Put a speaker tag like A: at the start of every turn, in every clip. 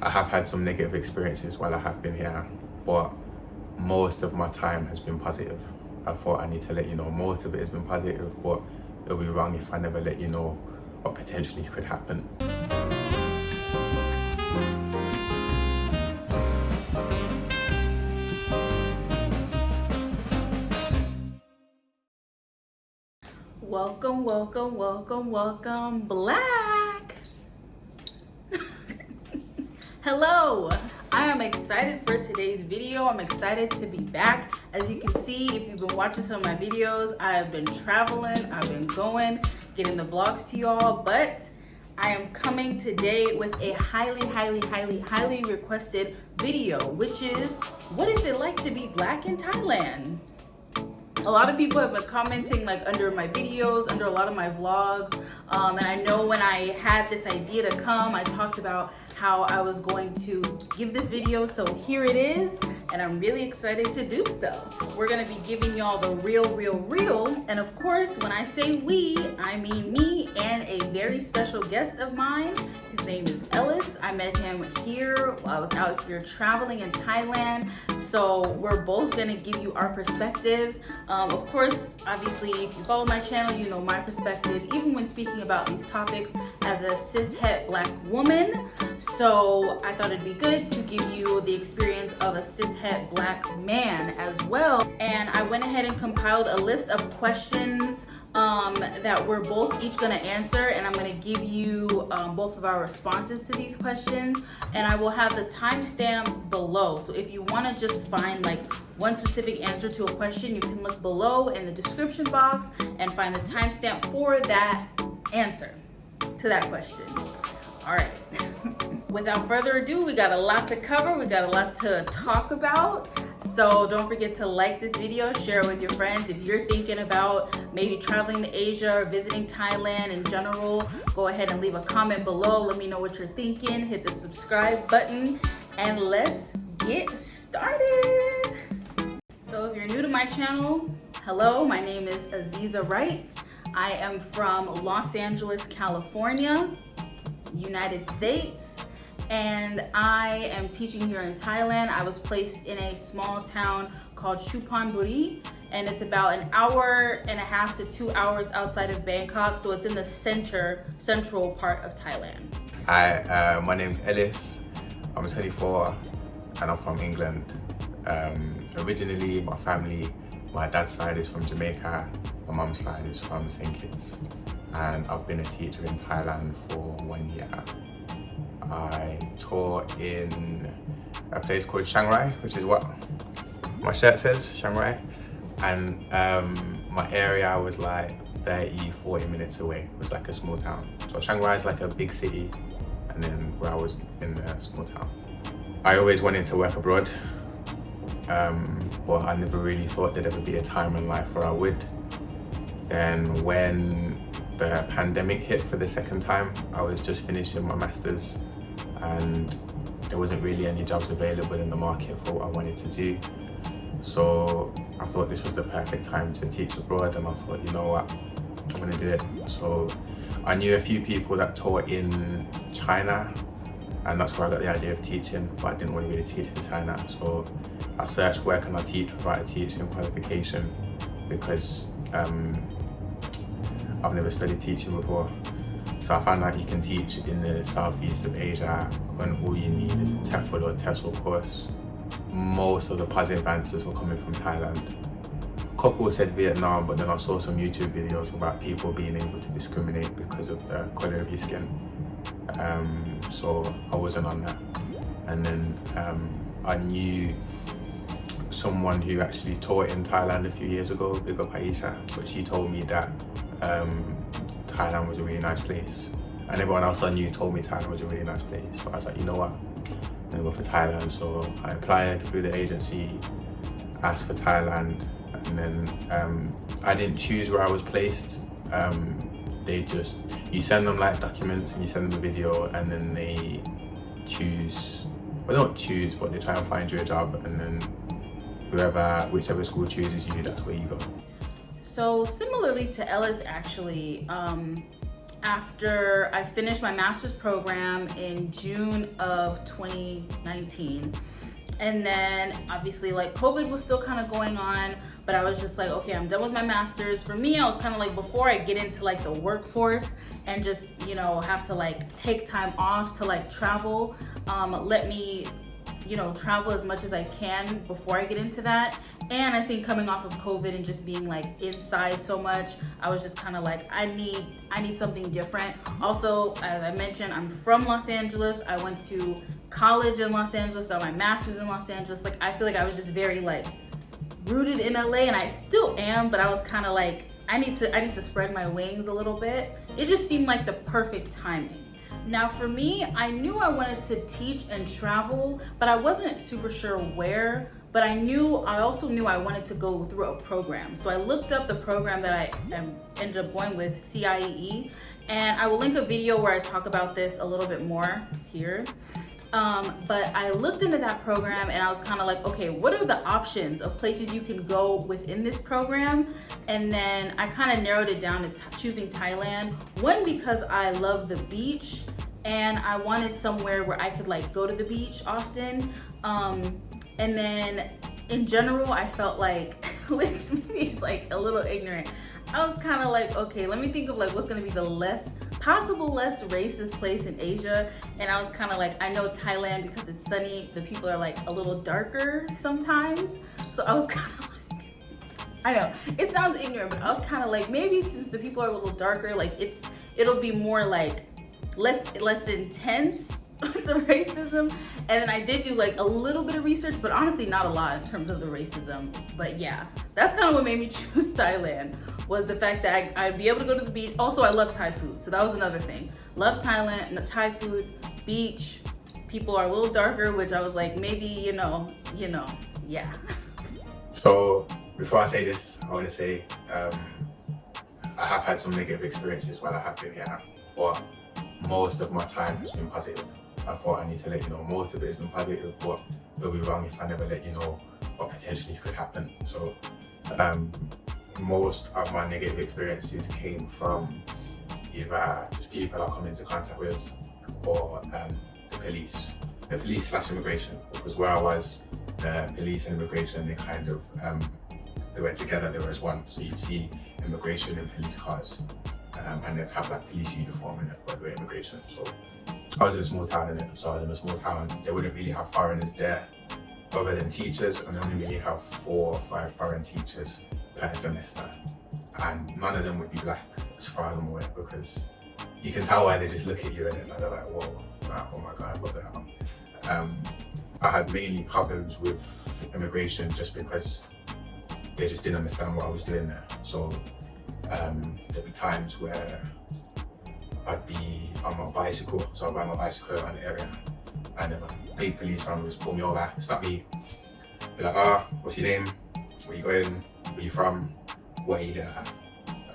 A: I have had some negative experiences while I have been here, but most of my time has been positive. I thought I need to let you know most of it has been positive, but it'll be wrong if I never let you know what potentially could happen.
B: Welcome, welcome, welcome, welcome, Black. Hello, I am excited for today's video. I'm excited to be back. As you can see, if you've been watching some of my videos, I have been traveling, I've been going, getting the vlogs to y'all, but I am coming today with a highly requested video, which is, what is it like to be Black in Thailand? A lot of people have been commenting like under my videos, under a lot of my vlogs, and I know when I had this idea to come, I talked about how I was going to give this video, so here it is, and I'm really excited to do so. We're gonna be giving y'all the real, and of course, when I say we, I mean me and a very special guest of mine. His name is Ellis. I met him here while I was out here traveling in Thailand, so we're both gonna give you our perspectives. Of course, obviously, if you follow my channel, you know my perspective, even when speaking about these topics as a cishet Black woman. So I thought it'd be good to give you the experience of a cishet Black man as well. And I went ahead and compiled a list of questions that we're both each gonna answer, and I'm gonna give you both of our responses to these questions, and I will have the timestamps below. So if you wanna just find like one specific answer to a question, you can look below in the description box and find the timestamp for that answer to that question. All right. Without further ado, we got a lot to cover. We got a lot to talk about. So don't forget to like this video, share it with your friends. If you're thinking about maybe traveling to Asia or visiting Thailand in general, go ahead and leave a comment below. Let me know what you're thinking. Hit the subscribe button and let's get started. So if you're new to my channel, hello, my name is Aziza Wright. I am from Los Angeles, California, United States, and I am teaching here in Thailand. I was placed in a small town called Suphannburi, and it's about an hour and a half to 2 hours outside of Bangkok, so it's in the central part of Thailand.
A: Hi, my name's Ellis. I'm 24 and I'm from England. Originally, my dad's side is from Jamaica, my mum's side is from St. Kitts, and I've been a teacher in Thailand for 1 year. I taught in a place called Chiang Rai, which is what my shirt says, Chiang Rai, and my area was like 30-40 minutes away. It was like a small town. So Chiang Rai is like a big city, and then where I was in a small town. I always wanted to work abroad, but I never really thought there'd ever be a time in life where I would. And when the pandemic hit for the second time, I was just finishing my master's, and there wasn't really any jobs available in the market for what I wanted to do. So I thought this was the perfect time to teach abroad, and I thought, you know what, I'm gonna do it. So I knew a few people that taught in China, and that's where I got the idea of teaching, but I didn't want to really teach in China. So I searched where can I teach without a teaching qualification, because I've never studied teaching before. So I found out you can teach in the southeast of Asia when all you need is a TEFL or TESOL course. Most of the positive answers were coming from Thailand. A couple said Vietnam, but then I saw some YouTube videos about people being able to discriminate because of the colour of your skin. So I wasn't on that. And then I knew someone who actually taught in Thailand a few years ago, big up Aisha, but she told me that Thailand was a really nice place, and everyone else I knew told me Thailand was a really nice place. So I was like, you know what, I'm gonna go for Thailand. So I applied through the agency, asked for Thailand, and then I didn't choose where I was placed. You send them like documents and you send them a video, and then they choose, well, they don't choose, but they try and find you a job, and then whichever school chooses you, that's where you go.
B: So similarly to Ellis, actually, after I finished my master's program in June of 2019. And then obviously like COVID was still kind of going on, but I was just like, okay, I'm done with my master's. For me, I was kind of like, before I get into like the workforce and just, you know, have to like take time off to like travel, let me, you know, travel as much as I can before I get into that. And I think coming off of COVID and just being like inside so much, I was just kind of like, I need something different. Also, as I mentioned, I'm from Los Angeles. I went to college in Los Angeles, got my master's in Los Angeles. Like, I feel like I was just very like rooted in LA, and I still am, but I was kind of like, I need to spread my wings a little bit. It just seemed like the perfect timing. Now for me, I knew I wanted to teach and travel, but I wasn't super sure where. But I also knew I wanted to go through a program. So I looked up the program that I ended up going with, CIEE, and I will link a video where I talk about this a little bit more here. But I looked into that program and I was kind of like, okay, what are the options of places you can go within this program? And then I kind of narrowed it down to choosing Thailand. One, because I love the beach and I wanted somewhere where I could like go to the beach often. And then in general, I felt like, which maybe is like a little ignorant, I was kind of like, okay, let me think of like what's gonna be the less racist place in Asia. And I was kind of like, I know Thailand, because it's sunny, the people are like a little darker sometimes. So I was kind of like, I know it sounds ignorant, but I was kind of like, maybe since the people are a little darker, like it'll be more like less intense with the racism. And then I did do like a little bit of research, but honestly not a lot in terms of the racism. But yeah, that's kind of what made me choose Thailand, was the fact that I'd be able to go to the beach. Also, I love Thai food, so that was another thing. Love Thailand, and the Thai food, beach, people are a little darker, which I was like, maybe, you know, yeah.
A: So before I say this, I want to say I have had some negative experiences while I have been here, but most of my time has been positive. I thought I need to let you know most of it has been positive, but it would be wrong if I never let you know what potentially could happen. So most of my negative experiences came from either just people I come into contact with or the police/immigration, because where I was, the police and immigration, they kind of they went together, they were as one. So you'd see immigration and police cars, and they'd have like police uniform in it, but we're immigration. So I was in a small town in it, so I was in a small town. They wouldn't really have foreigners there other than teachers, and they only really have 4 or 5 foreign teachers per semester. And none of them would be black, as far as I'm aware, because you can tell why they just look at you and they're like, whoa, oh my God, what the hell? I had mainly problems with immigration just because they just didn't understand what I was doing there. So there'd be times where I'd be on my bicycle, so I'd ride my bicycle around the area, and then a big police van would just pull me over, stop me, be like, what's your name? Where you going? Where you from? What are you here?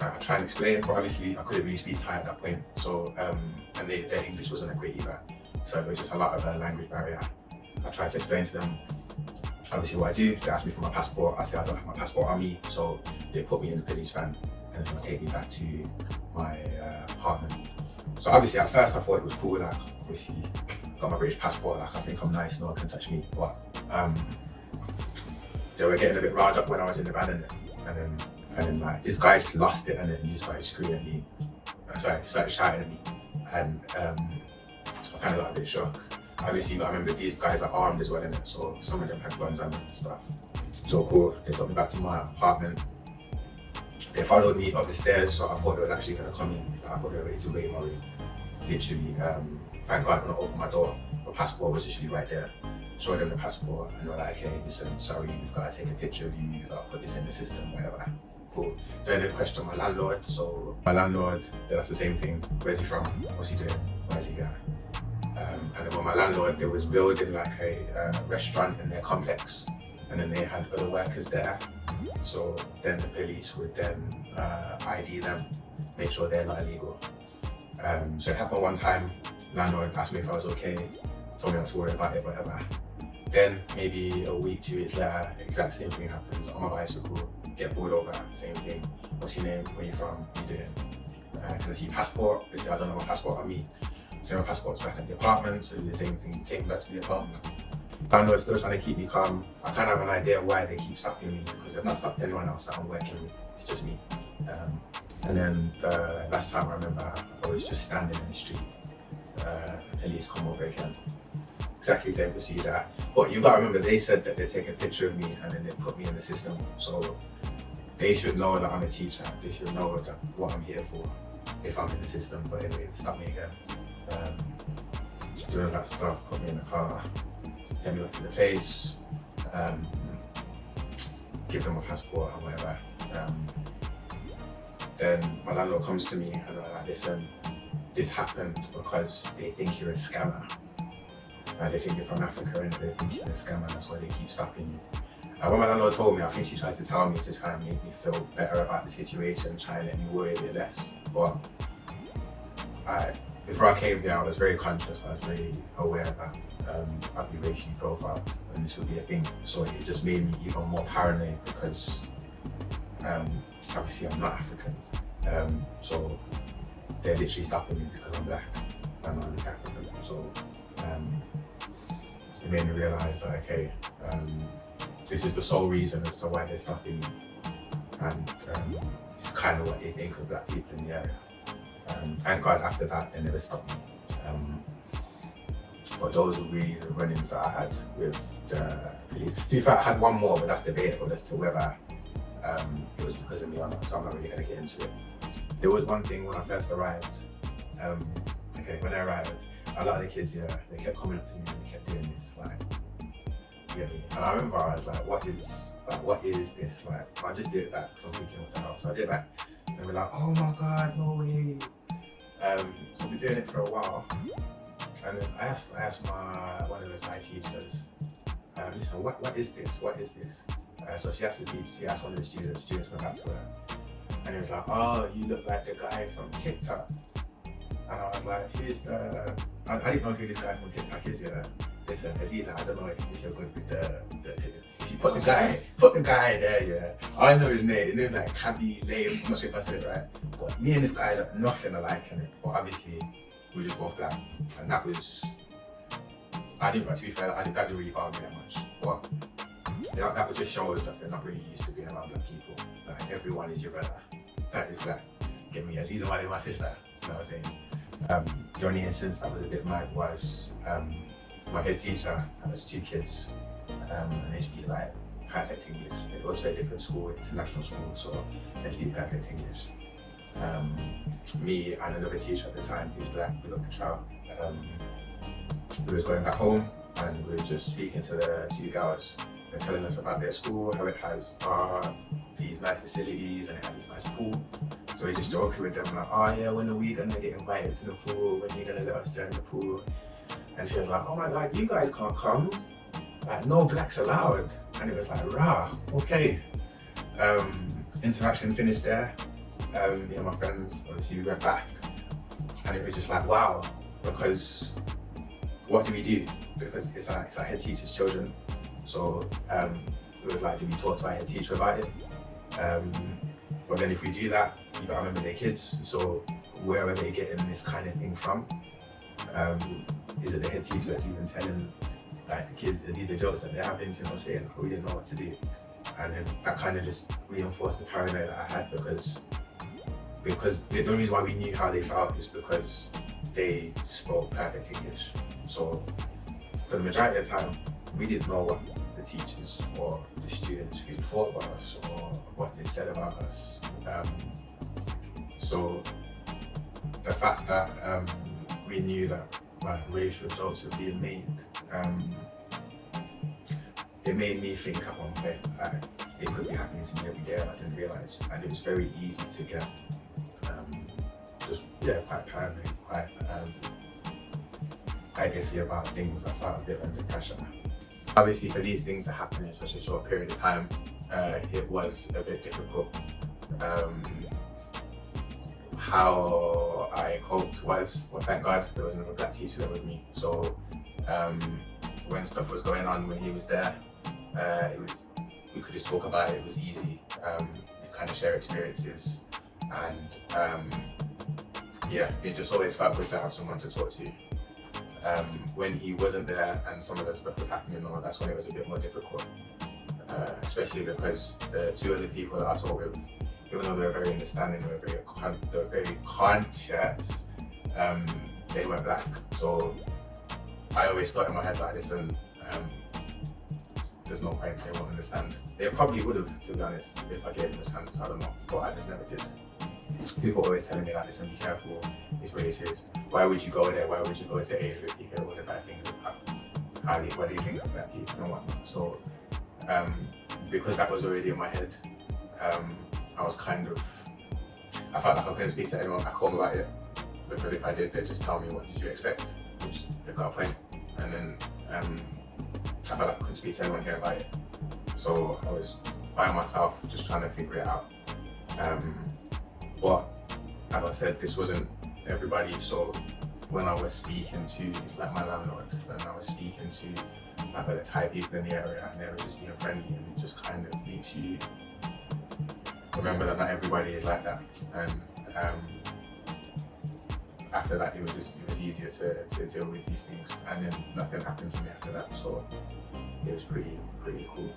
A: I try and explain, but obviously I couldn't really speak Thai at that point. So, and their English wasn't that great either. So it was just a lot of a language barrier. I tried to explain to them, obviously what I do. They asked me for my passport. I said I don't have my passport on me. So they put me in the police van and then they take me back to my apartment. So obviously at first I thought it was cool, like obviously got my British passport, like I think I'm nice, no one can touch me. But they were getting a bit riled up when I was in the van, and then like this guy just lost it, and then he started screaming at me. Started shouting at me, and I kind of got a bit shocked. Obviously, but I remember these guys are armed as well, innit? So some of them had guns on them and stuff. So cool. They took me back to my apartment. They followed me up the stairs, so I thought they were actually gonna come in. I thought they were ready to raid my room. Literally, thank God when I opened my door, my passport was literally right there. Showed them the passport, and they were like, "Okay, listen, sorry, we've got to take a picture of you. You've got to put this in the system, whatever." Cool. Then they questioned my landlord. So my landlord, that's the same thing. Where's he from? What's he doing? Where's he going? And then with my landlord, they was building like a restaurant in their complex, and then they had other workers there. So then the police would then ID them, make sure they're not illegal. So it happened one time. Landlord asked me if I was okay, told me not to worry about it, whatever. Then maybe a week, 2 weeks later, the exact same thing happens. On my bicycle, get pulled over, same thing. What's your name? Where you from? What you doing? can I see your passport? They say, I don't know my passport on me. So my passport's back at the apartment, so do the same thing, take me back to the apartment. Landlord's still trying to keep me calm. I kind of have an idea why they keep stopping me, because they've not stopped anyone else that I'm working with, it's just me. And then last time I remember, I was just standing in the street. Police come over again. Exactly the same procedure. But you gotta remember, they said that they take a picture of me and then they put me in the system. So they should know that I'm a teacher. They should know that what I'm here for if I'm in the system. But anyway, stop me again. Doing that stuff, put me in the car, take me back to the place, give them my passport and whatever. Then my landlord comes to me and I'm like, listen, this happened because they think you're a scammer. They think you're from Africa and they think you're a scammer, that's why they keep stopping you. And when my landlord told me, I think she tried to tell me to try and make me feel better about the situation, try and let me worry a bit less. But before I came here, I was very conscious, I was very aware that I'd be racially profiled and this would be a thing. So it just made me even more paranoid because obviously I'm not African. So they're literally stopping me because I'm black and I'm African. So it made me realise that, okay, this is the sole reason as to why they're stopping me. And it's kind of what they think of black people in the area. Thank God after that they never stopped me. But those were really the run-ins that I had with the police. To be fair, I had one more, but that's debatable as to whether it was because of me or not, so I'm not really going to get into it. There was one thing when I first arrived. When I arrived, a lot of the kids here, they kept coming up to me and they kept doing this, like, you get me? And I remember I was like, what is this? Like, I just did that because I'm thinking, what the hell? So I did that, and they were like, oh my God, no way. So I've been doing it for a while, and then I asked one of the Thai teachers, listen, what is this? What is this? So she asked one of the students went back to her, and he was like, oh, you look like the guy from TikTok. And I was like, I didn't know who this guy from TikTok is yet. Listen, Aziza, I don't know if you're good with if you put the guy there, yeah. I know his name, it's like Cabby, Lame, I'm not sure if I said it right. But me and this guy look nothing alike in it. But obviously, we were just both black. And that was, to be fair, that didn't really bother me that much. But that just shows that they're not really used to being around black people. Like, everyone is your brother. That is black. Get me, Aziza, my sister. You know what I'm saying? The only instance that was a bit mad was my head teacher has 2 kids and they speak like perfect English. They go to a different school, international school, so they speak perfect English. Me and another teacher at the time, who's black, we looked at child. We was going back home and we were just speaking to the 2 girls. They're telling us about their school, how it has these nice facilities and it has this nice pool. So we just joking with them like, oh yeah, when are we gonna get invited to the pool? When are you gonna let us join the pool? And she was like, oh my God, you guys can't come. Like, no blacks allowed. And it was like, rah, okay. Interaction finished there. Me and my friend, obviously we went back. And it was just like, wow, because what do we do? Because it's our head teacher's children. So it was like, do we talk to our head teacher about it? But then if we do that, you gotta remember they're kids, so where are they getting this kind of thing from? Is it the head teacher that's even telling like the kids that these are jokes that they're having, you know, saying, we didn't know what to do? And then that kind of just reinforced the paranoia that I had because the only reason why we knew how they felt is because they spoke perfect English. So for the majority of the time, we didn't know what the teachers or the students who thought about us or what they said about us. So the fact that we knew that like racial jokes were being made, it made me think at one point like it could be happening to me every day and I didn't realise. And it was very easy to get quite paranoid, quite iffy about things. I felt a bit under pressure. Obviously for these things to happen in such a short period of time, it was a bit difficult. How I coped was, well, thank God there was another black teacher there with me. So when stuff was going on when he was there, we could just talk about it. It was easy. We kind of share experiences, and yeah, it just always felt good to have someone to talk to. When he wasn't there and some of the stuff was happening, that's when it was a bit more difficult. Especially because the two other people that I talked with, even though they were very understanding, they were very conscious, they weren't black. So I always thought in my head like, listen, there's no point, they won't understand. They probably would have, to be honest, if I gave them a chance, I don't know, but I just never did. People always telling me like, listen, be careful, it's racist. Why would you go there? Why would you go to Asia if you hear all the bad things about what do you think of black people and whatnot? So because that was already in my head, I was kind of, I felt like I couldn't speak to anyone back home about it, because if I did, they'd just tell me, what did you expect? Which they got a point. And then I felt like I couldn't speak to anyone here about it. So I was by myself, just trying to figure it out. But as I said, this wasn't everybody. So when I was speaking to like my landlord, and I was speaking to like the Thai people in the area, and they were just being friendly, and it just kind of makes you remember that not everybody is like that. And after that, it was easier to deal with these things, and then nothing happened to me after that. So it was pretty cool.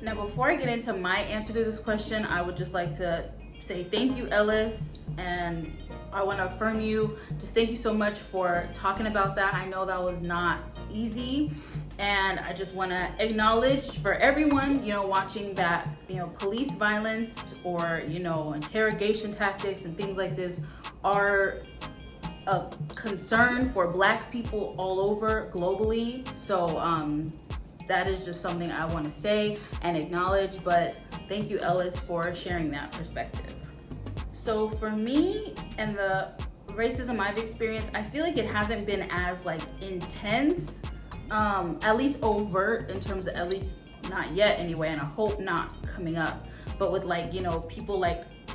B: Now, before I get into my answer to this question, I would just like to say thank you, Ellis, and I want to affirm you. Just thank you so much for talking about that. I know that was not easy, and I just want to acknowledge for everyone, watching that, police violence or, interrogation tactics and things like this are a concern for Black people all over globally. So that is just something I want to say and acknowledge, but thank you, Ellis, for sharing that perspective. So for me and the racism I've experienced, I feel like it hasn't been as intense, at least overt, in terms of, at least not yet anyway, and I hope not coming up, but with people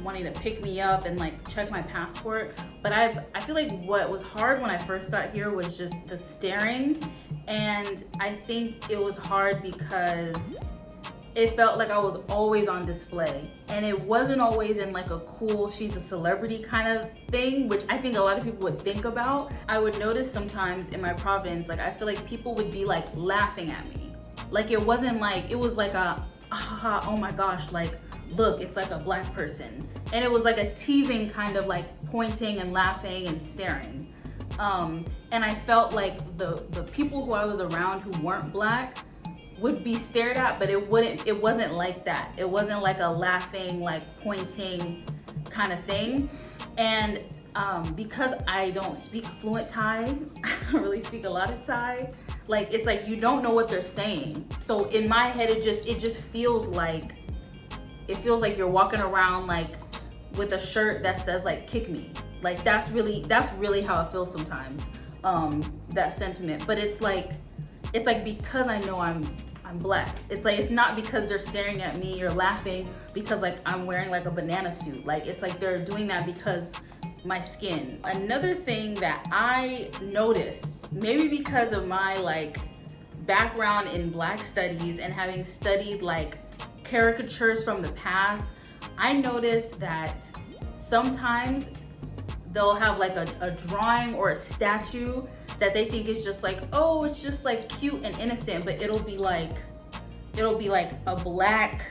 B: wanting to pick me up and check my passport. But I feel like what was hard when I first got here was just the staring, and I think it was hard because it felt like I was always on display, and it wasn't always in a cool, she's a celebrity kind of thing, which I think a lot of people would think about. I would notice sometimes in my province, I feel like people would be laughing at me. It wasn't it was a, oh my gosh, look, it's a Black person. And it was a teasing kind of pointing and laughing and staring. And I felt like the people who I was around who weren't Black would be stared at, but it wasn't like that. It wasn't a laughing, pointing kind of thing. And because I don't speak fluent Thai, I don't really speak a lot of Thai, it's you don't know what they're saying. So in my head, it just feels like, you're walking around with a shirt that says kick me. That's really how it feels sometimes, that sentiment. But it's because I know I'm Black. It's not because they're staring at me or laughing because I'm wearing a banana suit. It's they're doing that because my skin. Another thing that I noticed, maybe because of my background in Black studies and having studied caricatures from the past, I noticed that sometimes they'll have a drawing or a statue that they think is just oh, it's just cute and innocent, but it'll be a Black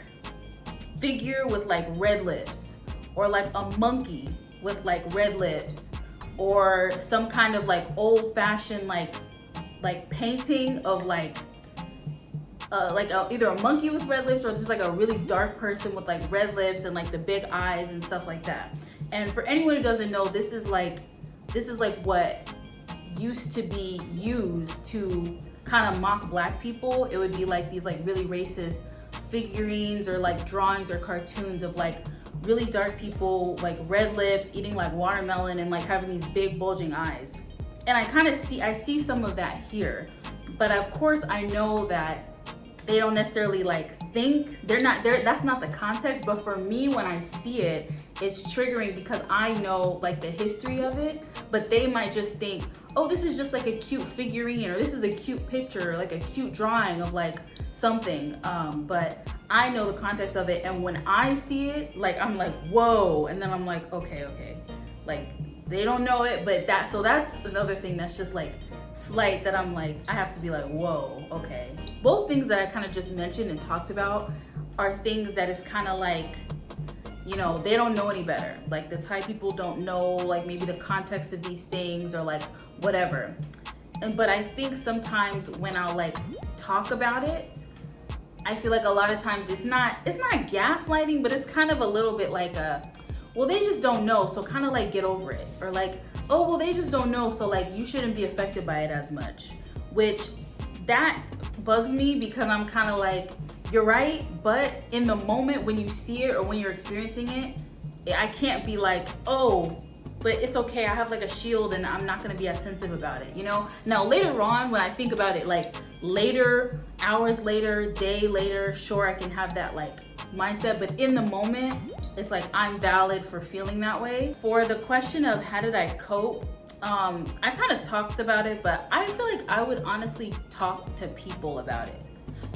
B: figure with red lips, or a monkey with red lips, or some kind of old-fashioned painting of either a monkey with red lips or just a really dark person with red lips and the big eyes and stuff like that. And for anyone who doesn't know, this is what used to be used to kind of mock Black people. It would be these really racist figurines or drawings or cartoons of really dark people, red lips, eating watermelon and having these big bulging eyes. And I see some of that here, but of course I know that they don't necessarily think, that's not the context, but for me, when I see it, it's triggering because I know the history of it, but they might just think, oh, this is just a cute figurine, or this is a cute picture, a cute drawing of something, but I know the context of it, and when I see it, I'm whoa, and then I'm okay, They don't know it, but that's another thing that's just like slight that I'm like, I have to be like, whoa, okay. Both things that I kind of just mentioned and talked about are things that is kind of like, you know, they don't know any better. Like the Thai people don't know like maybe the context of these things or like whatever. But I think sometimes when I'll like talk about it, I feel like a lot of times it's not gaslighting, but it's kind of a little bit like well, they just don't know, so kind of like get over it. Or like, oh, well, they just don't know, so like you shouldn't be affected by it as much. Which that bugs me because I'm kind of like, you're right, but in the moment when you see it or when you're experiencing it, I can't be like, oh, but it's okay, I have like a shield and I'm not gonna be as sensitive about it, you know? Now later on, when I think about it, like later, hours later, day later, sure, I can have that like mindset, but in the moment, it's like I'm valid for feeling that way. For the question of how did I cope, I kind of talked about it, but I feel like I would honestly talk to people about it,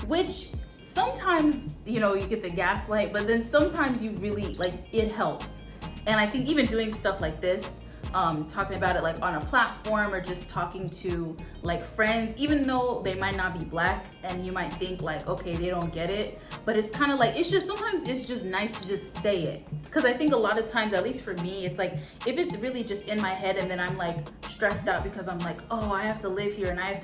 B: which sometimes, you know, you get the gaslight, but then sometimes you really, like, it helps. And I think even doing stuff like this, talking about it like on a platform or just talking to like friends, even though they might not be Black and you might think like, okay, they don't get it, but it's kind of like, it's just, sometimes it's just nice to just say it. Cause I think a lot of times, at least for me, it's like, if it's really just in my head and then I'm like stressed out because I'm like, oh, I have to live here and I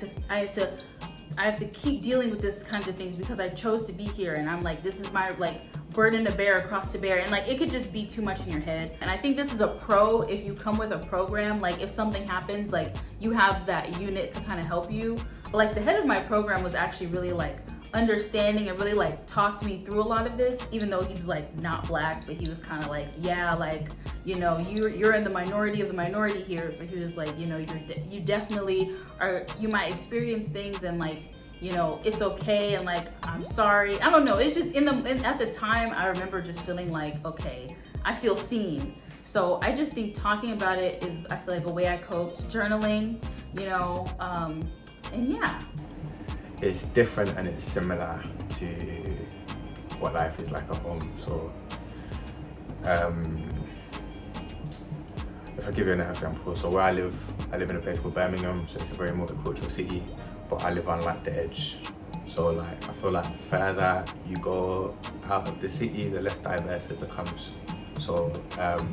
B: have to keep dealing with this kinds of things because I chose to be here, and I'm like, this is my like burden to bear, cross to bear, and like it could just be too much in your head. And I think this is a pro if you come with a program, like if something happens, like you have that unit to kind of help you. But like the head of my program was actually really like understanding and really like talked me through a lot of this, even though he was like not Black, but he was kind of like, yeah, like, you know, you're in the minority of the minority here. So he was like, you know, you definitely are, you might experience things and like, you know, it's okay, and like, I'm sorry. I don't know, it's just at the time I remember just feeling like, okay, I feel seen. So I just think talking about it is, I feel like, a way I coped. Journaling, you know, and yeah.
A: It's different and it's similar to what life is like at home. So if I give you an example, so where I live in a place called Birmingham, so it's a very multicultural city, but I live on like the edge. So like, I feel like the further you go out of the city, the less diverse it becomes. So I've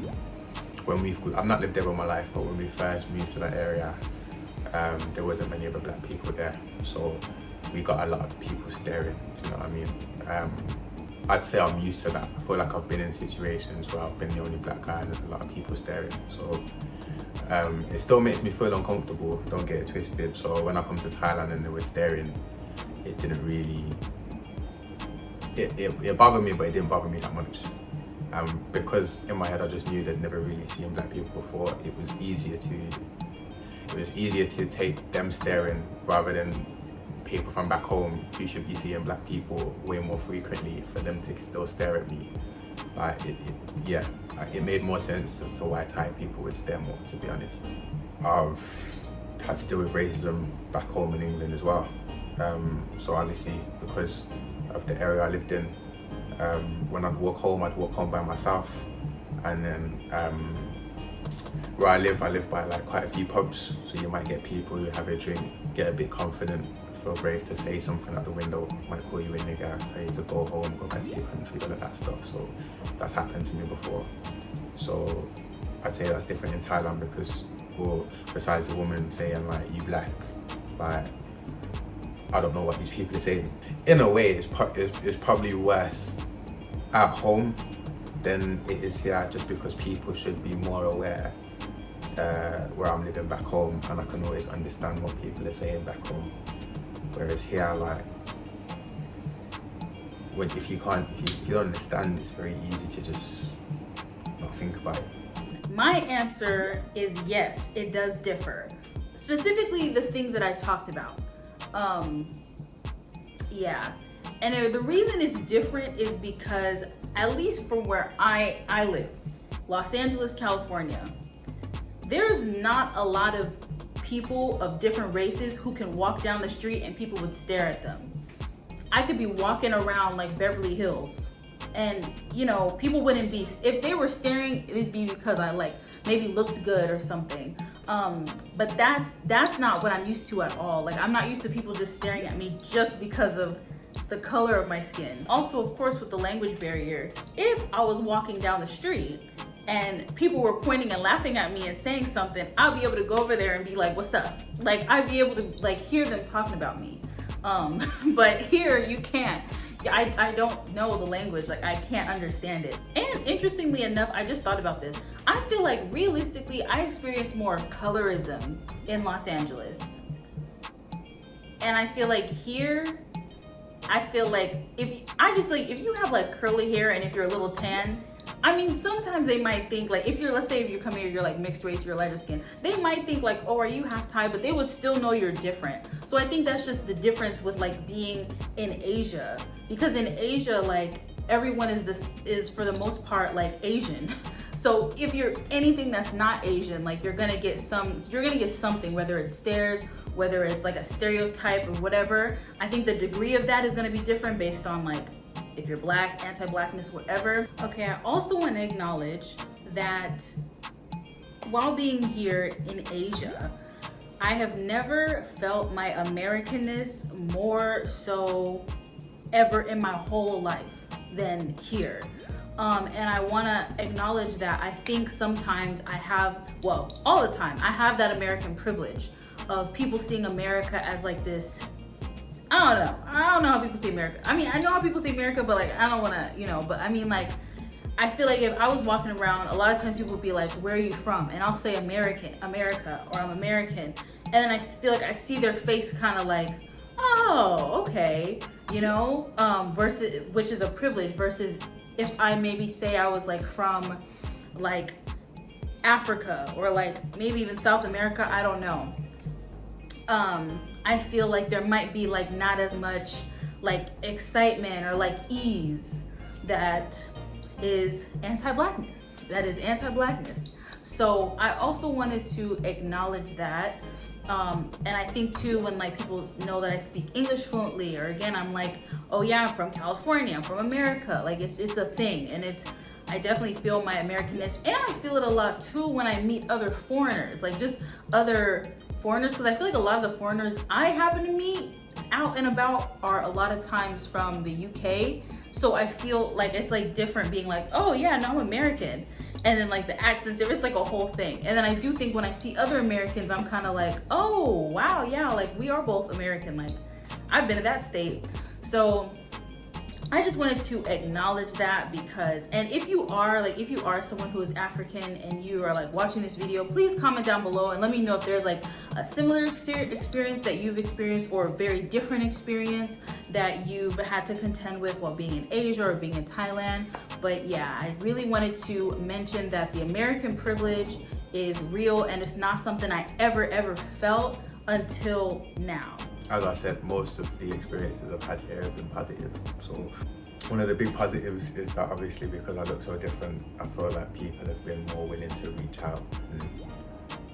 A: not lived there all my life, but when we first moved to that area, there wasn't many other Black people there. So we got a lot of people staring, do you know what I mean? I'd say I'm used to that. I feel like I've been in situations where I've been the only Black guy and there's a lot of people staring. So it still makes me feel uncomfortable, don't get it twisted. So when I come to Thailand and they were staring, it didn't really, it bothered me, but it didn't bother me that much. Because in my head I just knew they'd never really seen Black people before. It was easier to take them staring rather than people from back home who should be seeing Black people way more frequently, for them to still stare at me. Like it made more sense as to why Thai people would stare more, to be honest. I've had to deal with racism back home in England as well. So obviously, because of the area I lived in, when I'd walk home by myself, and then where I live by like quite a few pubs, so you might get people who have a drink, get a bit confident, feel brave to say something out the window, might call you a nigger, tell you to go home, go back to your country, all of that stuff. So that's happened to me before. So I'd say that's different in Thailand because, well, besides the woman saying like, you Black, like, I don't know what these people are saying. In a way, it's probably worse at home than it is here, just because people should be more aware where I'm living back home, and I can always understand what people are saying back home. Whereas here, like, if you don't understand, it's very easy to just not think about it.
B: My answer is yes, it does differ. Specifically, the things that I talked about. Yeah. And the reason it's different is because, at least from where I live, Los Angeles, California, there's not a lot of people of different races who can walk down the street and people would stare at them. I could be walking around like Beverly Hills and, you know, people wouldn't be, if they were staring, it'd be because I like maybe looked good or something. But that's not what I'm used to at all. Like, I'm not used to people just staring at me just because of the color of my skin. Also, of course, with the language barrier, if I was walking down the street and people were pointing and laughing at me and saying something, I'll be able to go over there and be like, what's up? Like, I'd be able to like hear them talking about me. But here you can't. I don't know the language, like I can't understand it. And interestingly enough, I just thought about this. I feel like realistically, I experience more colorism in Los Angeles. And I feel like here, I feel like if you have like curly hair and if you're a little tan, I mean, sometimes they might think like, let's say if you come here, you're like mixed race, you're lighter skin, they might think like, oh, are you half Thai? But they would still know you're different. So I think that's just the difference with like being in Asia, because in Asia, like everyone is for the most part like Asian. So if you're anything that's not Asian, like you're gonna get something, whether it's stares, whether it's like a stereotype or whatever. I think the degree of that is gonna be different based on like, if you're black, anti-blackness, whatever. Okay, I also want to acknowledge that while being here in Asia, I have never felt my Americanness more so ever in my whole life than here. And I want to acknowledge that I think sometimes all the time, I have that American privilege of people seeing America as like this, I don't know how people see America. I mean, I know how people see America, but like, I don't want to, but I mean, like, I feel like if I was walking around, a lot of times people would be like, where are you from? And I'll say America, or I'm American. And then I feel like I see their face kind of like, oh, okay, versus, which is a privilege, versus if I maybe say I was like from like Africa or like maybe even South America, I don't know. I feel like there might be like not as much like excitement or like ease that is anti-blackness. So I also wanted to acknowledge that. And I think too, when like people know that I speak English fluently, or again, I'm like, oh yeah, I'm from California, I'm from America. Like it's a thing, and I definitely feel my Americanness, and I feel it a lot too when I meet other foreigners, like just other foreigners, because I feel like a lot of the foreigners I happen to meet out and about are a lot of times from the UK. So I feel like it's like different being like, oh yeah, no, I'm American. And then like the accents, it's like a whole thing. And then I do think when I see other Americans, I'm kind of like, oh wow, yeah, like we are both American. Like I've been to that state. So I just wanted to acknowledge that, because, and if you are someone who is African and you are like watching this video, please comment down below and let me know if there's like a similar experience that you've experienced, or a very different experience that you've had to contend with while being in Asia or being in Thailand. But yeah, I really wanted to mention that the American privilege is real, and it's not something I ever felt until now.
A: As I said, most of the experiences I've had here have been positive. So one of the big positives is that obviously because I look so different, I feel like people have been more willing to reach out and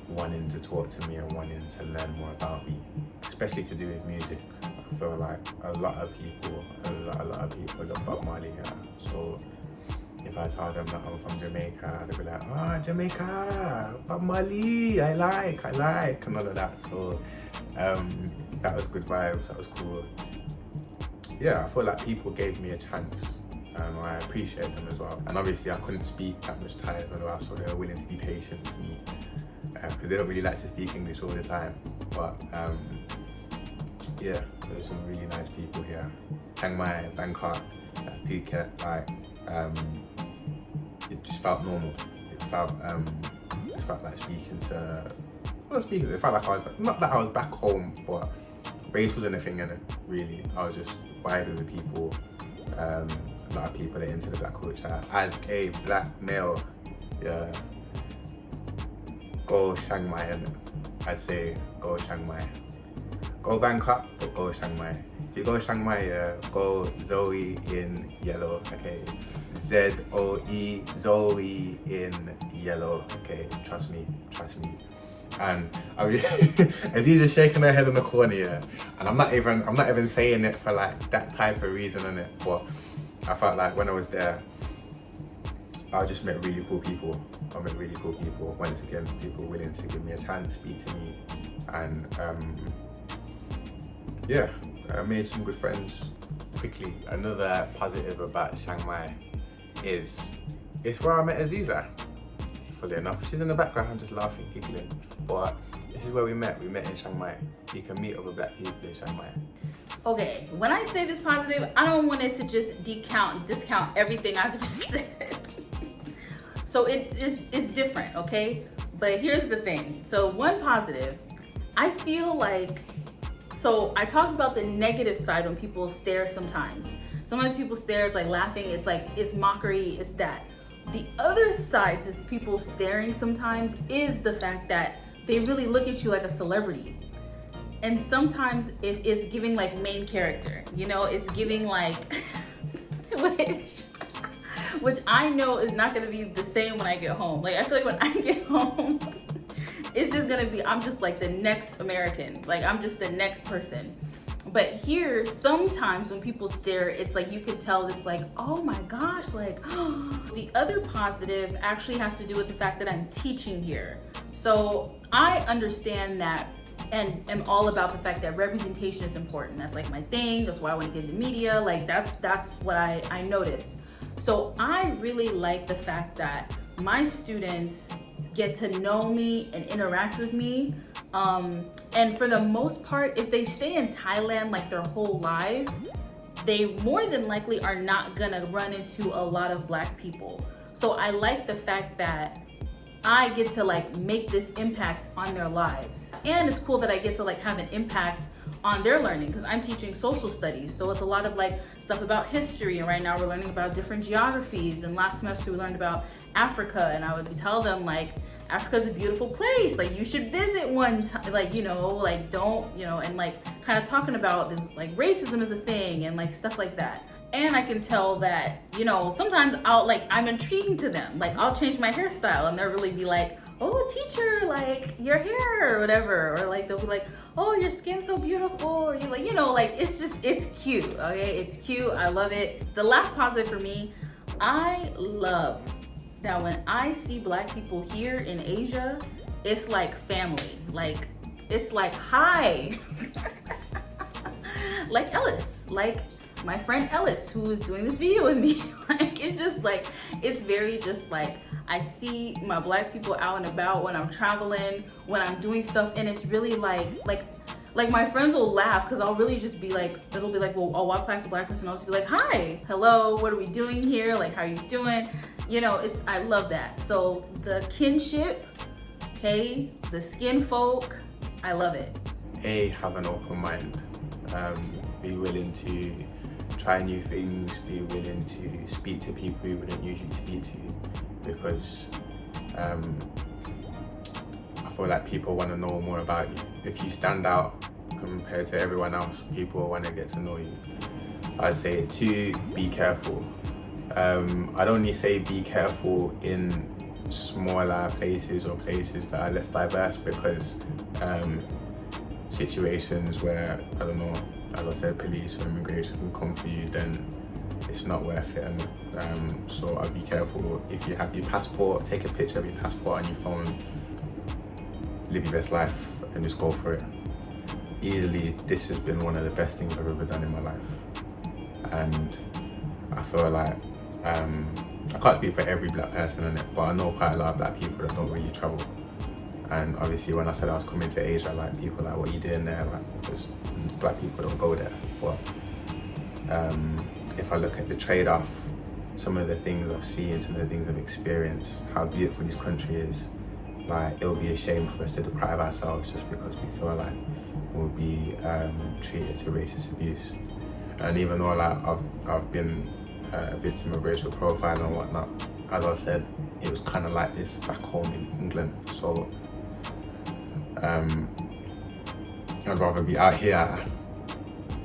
A: wanting to talk to me and wanting to learn more about me, especially to do with music. I feel like a lot of people love Bob Marley here. So if I tell them that I'm from Jamaica, they'll be like, oh, Jamaica, Bob Marley, I like, and all of that. So that was good vibes, that was cool. Yeah, I feel like people gave me a chance, and I appreciate them as well. And obviously I couldn't speak that much Thai as well, so they were willing to be patient with me, because they don't really like to speak English all the time. But yeah, there's some really nice people here. Chiang Mai, Bangkok, Phuket, like, it just felt normal. It felt like speaking to, it felt like not that I was back home, but race wasn't a thing in it, really. I was just vibing with people. A lot of people are into the black culture. As a black male, yeah, go Chiang Mai, and I'd say go Chiang Mai. Go Bangkok, but go Chiang Mai. If you go Chiang Mai, go Zoe in yellow, okay? Z-O-E, Zoe in yellow, okay? Trust me. And I mean, Aziza's shaking her head in the corner, yeah. And I'm not even saying it for like that type of reason, innit? But I felt like when I was there, I just met really cool people. I met really cool people. Once again, people willing to give me a chance, speak to me, and yeah, I made some good friends quickly. Another positive about Chiang Mai is it's where I met Aziza. Fully enough, she's in the background just laughing, giggling. But this is where we met. We met in Chiang Mai. You can meet other black people in Chiang Mai.
B: Okay, when I say this positive, I don't want it to just discount everything I've just said. So it's different, okay? But here's the thing. So one positive, I feel like, so I talked about the negative side when people stare sometimes. Sometimes people stare, it's like laughing, it's like, it's mockery, it's that. The other side to people staring sometimes is the fact that they really look at you like a celebrity. And sometimes it's giving like main character, you know, it's giving like, which I know is not gonna be the same when I get home. Like I feel like when I get home, it's just gonna be, I'm just like the next American. Like I'm just the next person. But here, sometimes when people stare, it's like you can tell it's like, oh my gosh, like, The other positive actually has to do with the fact that I'm teaching here. So I understand that and am all about the fact that representation is important. That's like my thing. That's why I want to get into media. Like that's what I notice. So I really like the fact that my students get to know me and interact with me. And for the most part, if they stay in Thailand like their whole lives, they more than likely are not gonna run into a lot of black people. So I like the fact that I get to like make this impact on their lives. And it's cool that I get to like have an impact on their learning because I'm teaching social studies. So it's a lot of like stuff about history. And right now we're learning about different geographies. And last semester we learned about Africa. And I would tell them like, Africa's a beautiful place. Like you should visit one time, like, you know, like don't, you know, and like kind of talking about this, like racism is a thing and like stuff like that. And I can tell that, you know, sometimes I'm intriguing to them. Like I'll change my hairstyle and they'll really be like, oh teacher, like your hair or whatever. Or like, they'll be like, oh, your skin's so beautiful. Or you're like, you know, like it's cute, okay? It's cute, I love it. The last positive for me, I love that when I see black people here in Asia, it's like family. Like, it's like, hi. Like Ellis, like my friend Ellis, who is doing this video with me. Like, it's just like, it's very just like, I see my black people out and about when I'm traveling, when I'm doing stuff, and it's really like my friends will laugh because I'll really just be like, it'll be like, well, I'll walk past a black person, I'll just be like, hi, hello, what are we doing here? Like, how are you doing? You know, I love that. So the kinship, okay, the skin folk, I love it.
A: Have an open mind. Be willing to try new things, be willing to speak to people you wouldn't usually speak to, because I feel like people want to know more about you. If you stand out compared to everyone else, people want to get to know you. I'd say 2, be careful. I'd only say be careful in smaller places or places that are less diverse, because situations where, I don't know, as I said, police or immigration can come for you, then it's not worth it. And so I'd be careful. If you have your passport, take a picture of your passport on your phone, live your best life and just go for it. Easily, this has been one of the best things I've ever done in my life. And I feel like, I can't speak for every black person in it, but I know quite a lot of black people that don't really travel. And obviously when I said I was coming to Asia, like people like, what are you doing there? Like, because black people don't go there. But if I look at the trade-off, some of the things I've seen, some of the things I've experienced, how beautiful this country is, like it'll be a shame for us to deprive ourselves just because we feel like we'll be treated to racist abuse. And even though like I've been a victim of racial profiling and whatnot, as I said, it was kind of like this back home in England. So I'd rather be out here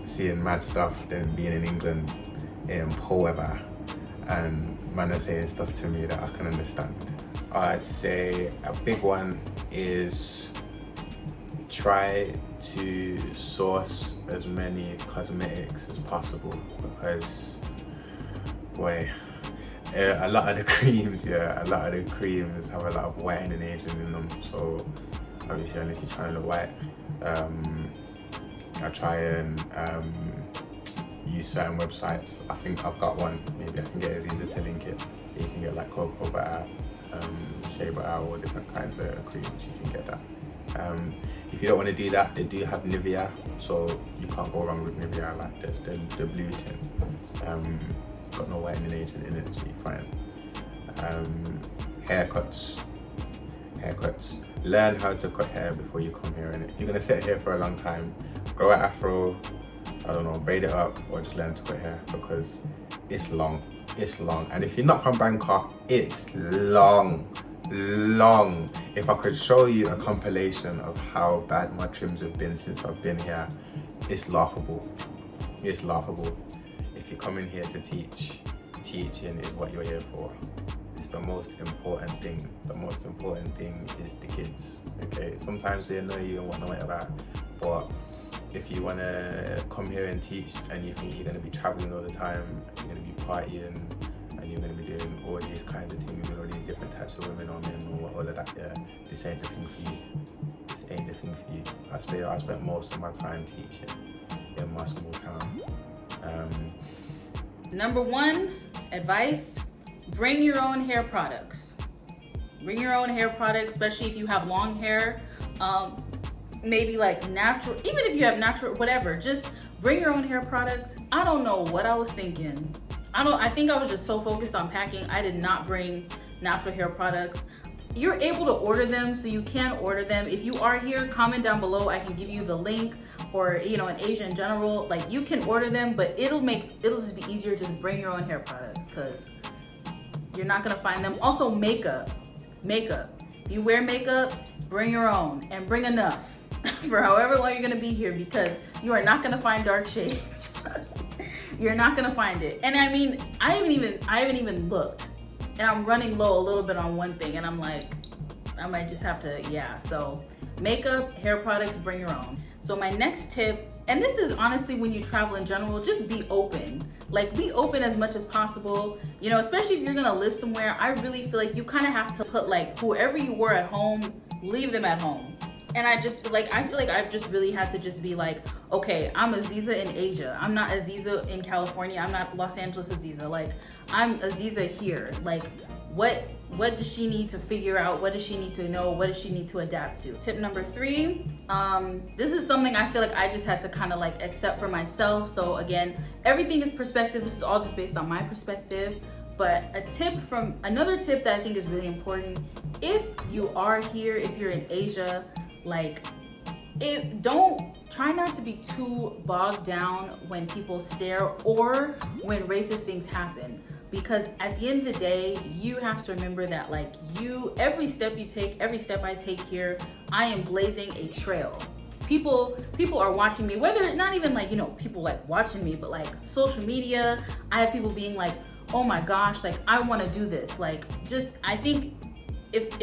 A: seeing mad stuff than being in England in poor weather and man are saying stuff to me that I can understand. I'd say a big one is try to source as many cosmetics as possible, because boy, A lot of the creams, a lot of the creams have a lot of whitening agent in them. So obviously, unless you're trying to look white, I try and use certain websites. I think I've got one. Maybe I can get Aziza to link it. You can get like cocoa butter, shea butter, all different kinds of creams. You can get that. If you don't want to do that, they do have Nivea, so you can't go wrong with Nivea. Like the blue tin. Got no whitening agent in it, so you're fine. Haircuts. Learn how to cut hair before you come here. And if you're gonna sit here for a long time, grow an afro. I don't know, braid it up, or just learn to cut hair, because it's long. It's long, and if you're not from Bangkok, it's long. If I could show you a compilation of how bad my trims have been since I've been here, it's laughable. It's laughable. If you're coming here to teach, teaching is what you're here for. It's the most important thing. The most important thing is the kids. Okay, sometimes they annoy you and whatnot, but if you want to come here and teach and you think you're going to be traveling all the time, you're going to be partying, and you're going to be doing all these kinds of things with all these different types of women or men or all of that, this ain't the thing for you. This ain't the thing for you. I spent most of my time teaching in my small town.
B: Number one advice, bring your own hair products. Bring your own hair products, especially if you have long hair. Maybe like natural, even if you have natural, whatever, just bring your own hair products. I don't know what I was thinking. I think I was just so focused on packing. I did not bring natural hair products. You're able to order them, so you can order them. If you are here, comment down below. I can give you the link, or in Asia in general, like you can order them, but it'll just be easier to just bring your own hair products, because you're not gonna find them. Also, makeup. If you wear makeup, bring your own, and bring enough for however long you're gonna be here, because you are not gonna find dark shades. You're not gonna find it. And I mean, I haven't even looked, and I'm running low a little bit on one thing, and I'm like, I might just have to, so makeup, hair products, bring your own. So my next tip, and this is honestly when you travel in general, just be open. Like, be open as much as possible, especially if you're gonna live somewhere. I really feel like you kind of have to put, like, whoever you were at home, leave them at home. And I feel like I've just really had to just be like, okay, I'm Aziza in Asia. I'm not Aziza in California. I'm not Los Angeles Aziza. Like, I'm Aziza here. Like, what does she need to figure out? What does she need to know? What does she need to adapt to? Tip number 3, this is something I feel like I just had to kind of like accept for myself. So again, everything is perspective. This is all just based on my perspective. But another tip that I think is really important, if you are here, if you're in Asia, like, try not to be too bogged down when people stare or when racist things happen, because at the end of the day, you have to remember that, like, every step you take, every step I take here, I am blazing a trail. People are watching me, whether not even like, people like watching me, but like social media, I have people being like, oh my gosh, like, I want to do this. Like, just, I think if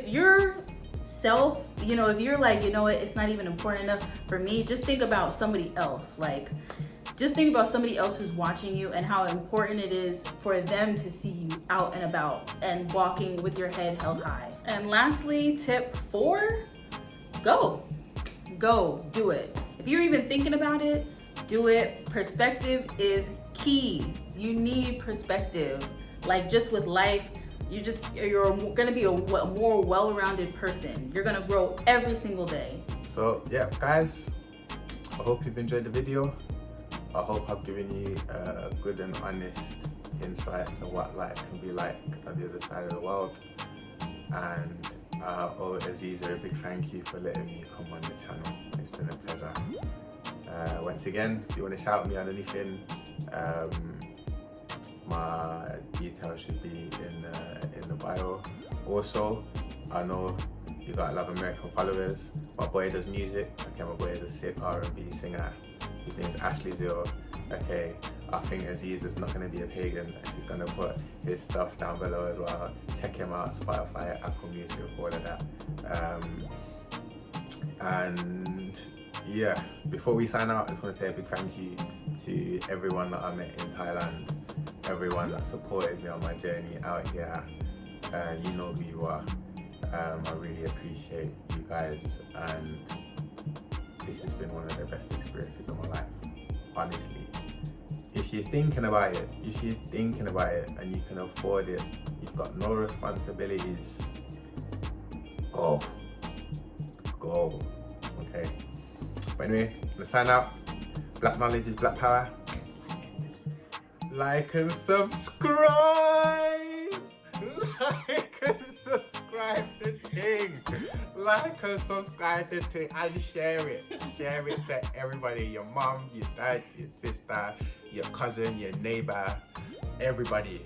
B: you're self, if you're like, it's not even important enough for me, just think about somebody else. Like, just think about somebody else who's watching you and how important it is for them to see you out and about and walking with your head held high. And lastly, tip 4, go do it. If you're even thinking about it, do it. Perspective is key. You need perspective. Like, just with life, you're gonna be a more well-rounded person. You're gonna grow every single day. So
A: yeah, guys, I hope you've enjoyed the video. I hope I've given you a good and honest insight to what life can be like on the other side of the world. And Aziza, a big thank you for letting me come on the channel. It's been a pleasure. Once again, if you want to shout me on anything, my details should be in the bio. Also, I know you got a lot of American followers. My boy does music. Okay, my boy is a sick R&B singer. His name's Ashley Zero. Okay, I think Aziz not going to be a pagan. She's going to put his stuff down below as well. Check him out, Spotify, Apple Music, all of that. And yeah, before we sign out, I just want to say a big thank you to everyone that I met in Thailand. everyone that supported me on my journey out here. You know who you are. I really appreciate you guys, and this has been one of the best experiences of my life, honestly. If you're thinking about it, and you can afford it, you've got no responsibilities, go, okay? But anyway, let's sign out. Black knowledge is black power. Like and subscribe. Like and subscribe the thing. Like and subscribe the thing, and share it. Share it to everybody. Your mom, your dad, your sister, your cousin, your neighbor, everybody.